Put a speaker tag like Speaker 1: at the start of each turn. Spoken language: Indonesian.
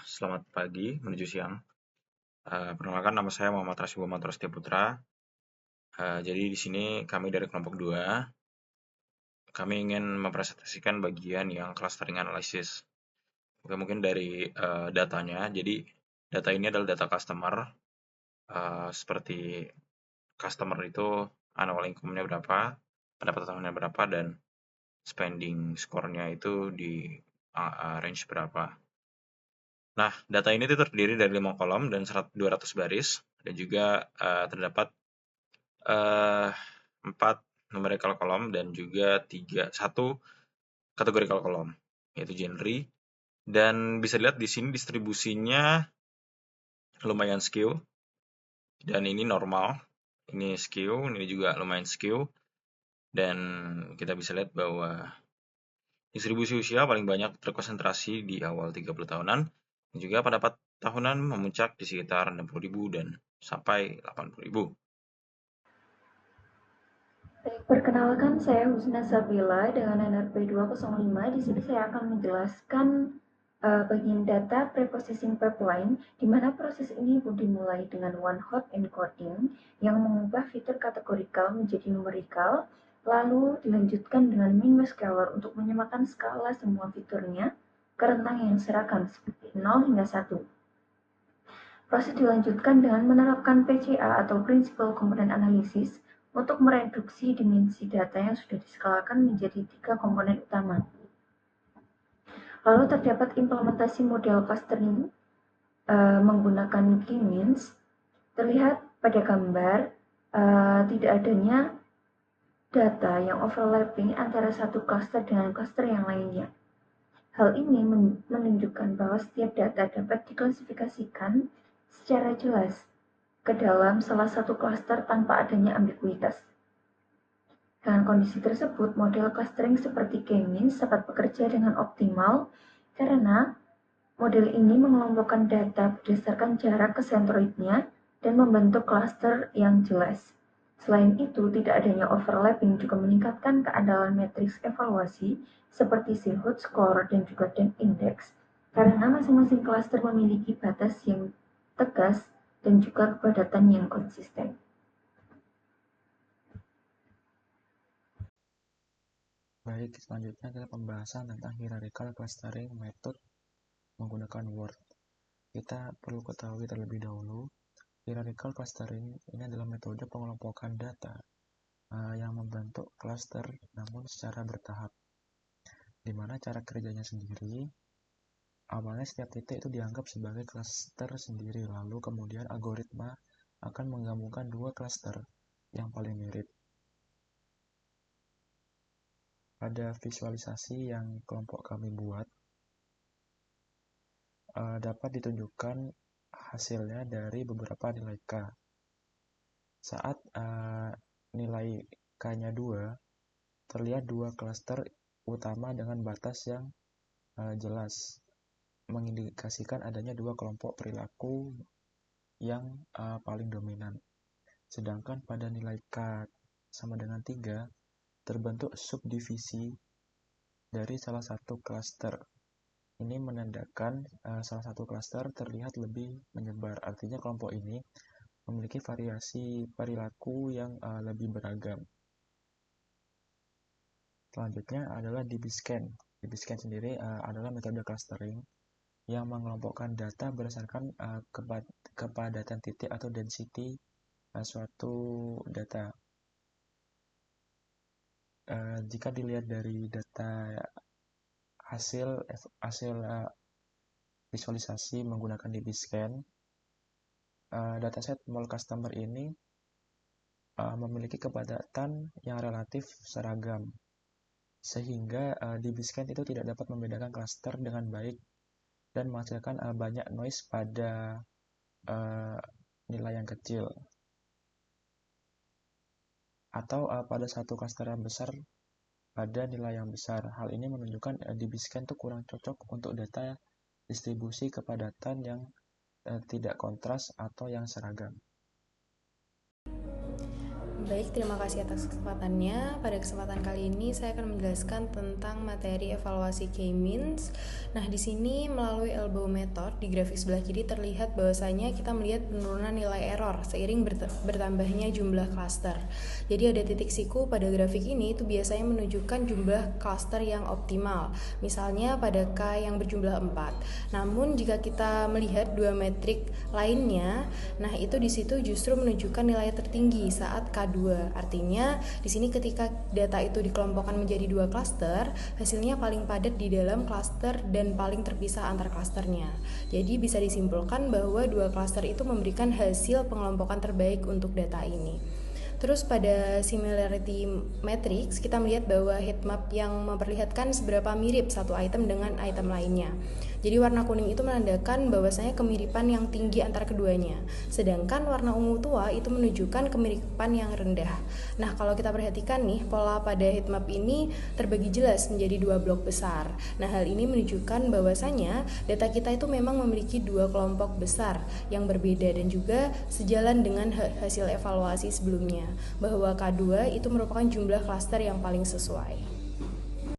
Speaker 1: Selamat pagi menuju siang. Perkenalkan nama saya Muhammad Rasibu Matrastia Putra. Jadi di sini kami dari kelompok 2, kami ingin mempresentasikan bagian yang clustering analysis. Oke, mungkin dari datanya. Jadi data ini adalah data customer, seperti customer itu annual income-nya berapa, pendapatannya berapa, dan spending score-nya itu di range berapa. Nah, data ini tuh terdiri dari 5 kolom dan 200 baris, dan juga terdapat 4 numerical kolom dan juga 1 categorical kolom, yaitu genre. Dan bisa dilihat di sini distribusinya lumayan skew, dan ini normal, ini skew, ini juga lumayan skew. Dan kita bisa lihat bahwa distribusi usia paling banyak terkonsentrasi di awal 30 tahunan, dan juga pendapat tahunan memuncak di sekitar 60.000 dan sampai 80.000.
Speaker 2: Perkenalkan, saya Husna Sabila dengan NRP 205. Di sini saya akan menjelaskan bagian data preprocessing pipeline, di mana proses ini dimulai dengan one hot encoding yang mengubah fitur kategorikal menjadi numerikal, lalu dilanjutkan dengan minus scalar untuk menyamakan skala semua fiturnya ke rentang yang seragam seperti 0 hingga 1. Proses dilanjutkan dengan menerapkan PCA atau Principal Component Analysis untuk mereduksi dimensi data yang sudah diskalakan menjadi 3 komponen utama. Lalu terdapat implementasi model clustering menggunakan K-means. Terlihat pada gambar tidak adanya data yang overlapping antara satu cluster dengan cluster yang lainnya. Hal ini menunjukkan bahwa setiap data dapat diklasifikasikan secara jelas ke dalam salah satu klaster tanpa adanya ambiguitas. Dengan kondisi tersebut, model clustering seperti K-means dapat bekerja dengan optimal karena model ini mengelompokkan data berdasarkan jarak ke sentroidnya dan membentuk klaster yang jelas. Selain itu, tidak adanya overlapping juga meningkatkan keandalan matriks evaluasi seperti Silhouette Score dan juga Dan Index karena masing-masing klaster memiliki batas yang tegas dan juga kepadatan yang konsisten.
Speaker 3: Baik, selanjutnya adalah pembahasan tentang hierarchical clustering method menggunakan Word. Kita perlu ketahui terlebih dahulu, hierarchical clustering ini adalah metode pengelompokan data yang membentuk cluster namun secara bertahap. Di mana cara kerjanya sendiri, awalnya setiap titik itu dianggap sebagai cluster sendiri, lalu kemudian algoritma akan menggabungkan dua cluster yang paling mirip. Pada visualisasi yang kelompok kami buat, dapat ditunjukkan hasilnya dari beberapa nilai K. Saat nilai K-nya 2, terlihat dua klaster utama dengan batas yang jelas, mengindikasikan adanya dua kelompok perilaku yang paling dominan. Sedangkan pada nilai K sama dengan 3, terbentuk subdivisi dari salah satu klaster. Ini menandakan salah satu klaster terlihat lebih menyebar. Artinya kelompok ini memiliki variasi perilaku yang lebih beragam. Selanjutnya adalah DB-scan. DB-scan sendiri adalah metode clustering yang mengelompokkan data berdasarkan kepadatan titik atau density suatu data. Jika dilihat dari data hasil visualisasi menggunakan DB-scan, dataset mall customer ini memiliki kepadatan yang relatif seragam, sehingga DB-scan itu tidak dapat membedakan klaster dengan baik dan menghasilkan banyak noise pada nilai yang kecil, atau pada satu klaster yang besar pada nilai yang besar. Hal ini menunjukkan DB-scan itu kurang cocok untuk data distribusi kepadatan yang tidak kontras atau yang seragam.
Speaker 4: Baik, terima kasih atas kesempatannya. Pada kesempatan kali ini saya akan menjelaskan tentang materi evaluasi K-means. Nah, di sini melalui elbow method di grafik sebelah kiri terlihat bahwasanya kita melihat penurunan nilai error seiring bertambahnya jumlah cluster. Jadi ada titik siku pada grafik ini itu biasanya menunjukkan jumlah cluster yang optimal. Misalnya pada K yang berjumlah 4. Namun jika kita melihat dua metrik lainnya, nah itu di situ justru menunjukkan nilai tertinggi saat K2. Artinya di sini ketika data itu dikelompokkan menjadi dua klaster, hasilnya paling padat di dalam klaster dan paling terpisah antar klasternya. Jadi bisa disimpulkan bahwa dua klaster itu memberikan hasil pengelompokan terbaik untuk data ini. Terus pada similarity matrix kita melihat bahwa heatmap yang memperlihatkan seberapa mirip satu item dengan item lainnya. Jadi warna kuning itu menandakan bahwasanya kemiripan yang tinggi antara keduanya. Sedangkan warna ungu tua itu menunjukkan kemiripan yang rendah. Nah, kalau kita perhatikan nih, pola pada heatmap ini terbagi jelas menjadi dua blok besar. Nah, hal ini menunjukkan bahwasanya data kita itu memang memiliki dua kelompok besar yang berbeda dan juga sejalan dengan hasil evaluasi sebelumnya, bahwa K2 itu merupakan jumlah klaster yang paling sesuai.